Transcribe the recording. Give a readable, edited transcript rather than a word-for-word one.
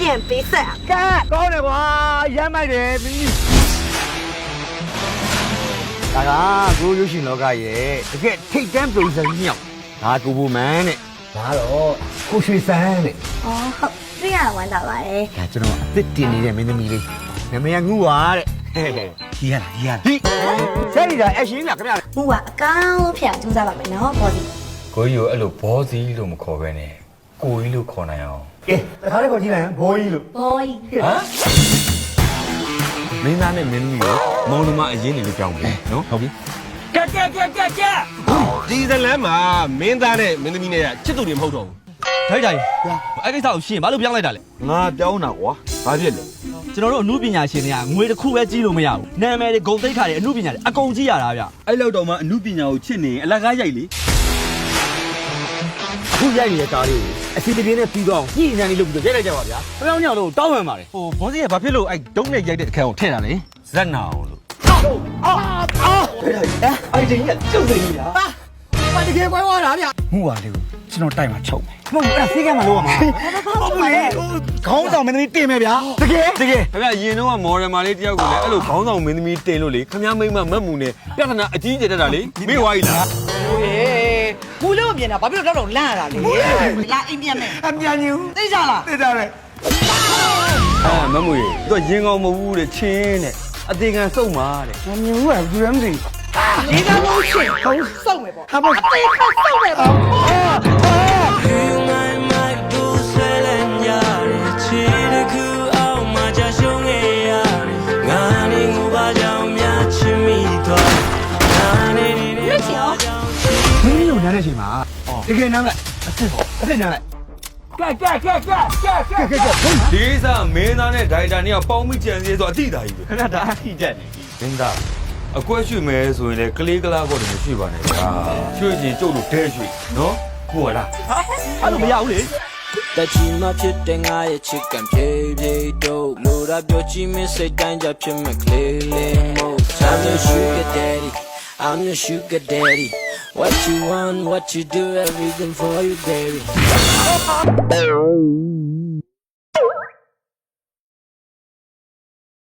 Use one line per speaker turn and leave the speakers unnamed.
变白色。
干，高点吧，也买的，大家我有心了个耶，这个推荐不是鸟，那个部门的，哪咯？过水山的。
哦，好，这样玩到吧嘞。
哎，知道吗？这店里面没得米的，那没人我啊的，嘿嘿，厉害了，厉害了。这里的爱心了，怎么样？
我啊，刚骗就在外面呢，包的。
ကိုကြီးကိုအဲ့လိုဘောစီလို့မခေါ်ပဲနဲ့ကိုကြီးလို့ခေါ်နိုင်အောင်
哎，他那个进来，可以了。
包的。
ဟမ်မင်းသားနဲ့မင်းသမီးကိုမောင်နှမအရင်နေလို့ကြောင်းပြီနော်ဟုတ်ပြီကဲ
ဒီဇလန်မှာမင်းသားနဲ့မင်းသမီးနဲ့ချစ်သူတွေမဟုတ်တော့ဘူး
ထိုက်တိုင်းအဲ့ကိစ္စကိုရှင်းဘာလို့ပြောင်းလိုက်တာလဲ
ငါပြောင်းတာကွာဘာဖြစ်လဲ
ကျွန်တော်တို့အမှုပညာရှင်တွေကငွေတစ်ခုပဲကြီးလို့မရဘူးနာမည်တွေဂုဏ်သိက္ခာတွေအမှုပညာတွေအကုန်ကြီးရတာဗျ
အဲ့လောက်တော့မှအမှုပညာကိုချစ်နေအလကားရိုက်လေ
ခုရိုက်နေတဲ့ကားလေးကိုအစီအပြေနဲ့ပြီးတော့ညှိနှံနေလို့ပြီးတော့ရိုက်လိုက်ကြပါဗျာ။ပြောင်းညောင်လို့တောင်းပန်ပါတယ်
ဟိုဘောစီကဘာဖြစ်လို့အဲ့ဒုံးနဲ့ရိုက်တဲ့အခန်းကိုထည့်တာလဲ
ဇက်နာအောင်လို့
အဲ့ဒီကကျုပ်စိန်ကြီးလား။ဘာတကယ်ပွဲသွားတာဗျာ
မှုပါလေကိုကျွန်တော်တိုက်မှာချုပ်မယ်
။မဟုတ်ဘူးအဲ့ဆေးကမ်းမှာလို့ရမှာ။ဟုတ်ဘူးလေ။ခေါင်းဆောင်မင်းသမီးတင်မယ်ဗျာ။တကယ်
ခင်ဗျရင်တော့မော်ဒယ်မာလေးတယောက်ကိုလည်းအဲ့လိုခေါင်းဆောင်မင်းသမီးတင်လို့လေခင်ဗျမိမမတ်မှုနဲ့ပြဿနာအကြီးကျယ်တက်တာလေမေ့ဝါကြီးလား
ဘူးလို့မြင်တာဘာဖြစ်လို့တော့လန့်ရတာလဲလာအိမ်ပြန်မယ်
။အမြန်ကြီး
သိကြလား
သိကြတယ်
မတ်မှုရေသူကရင်ကောင်မဟုတ်ဘူးတဲ့ချင်းတဲ့အသေးခံစုံပါတဲ့
။မမြင်ဘူးကဘူးရမ်းမသိ
ဒီကမိုးချင်းဟုတ်စုံမယ်ပေါ့
။ဟာဘော
အသေးခါစုံမယ်ပေါ့
没行。
။မင်းတို့နားတဲ့အချိန်မှာတကယ်နားလိုက်အစ်နားလိုက်။ကဲ
ဒီကိစ္စမင်းသားနဲ့ဒိုင်တာနဲ့ပေါင်းမိကြံစည်ဆိုအတိတာကြီးပဲ
ခဏဒါအထိတက်နေ
မင်းသားအကွက်ရွှေ့မယ်ဆိုရင်လေကလေးကလားကောတည်းမရှိပါနဲ့ဗျာရွှေ့ချင်းကျုပ်တို့ဒဲရွှေ့နော်ဟုတ်လား
အဲ့လိုမရဘူးလေ
တက်ချီမဖြစ်တဲ့ငါရဲ့ချစ်ကန်ဖြည်းဖြည်းတို့လိုရာပြောချီမစိတ်တိုင်းကြဖြစ်မဲ့ကလေးလေးမို့ I'm your sugar daddy I'm your sugar daddy What you want what you do everything for you baby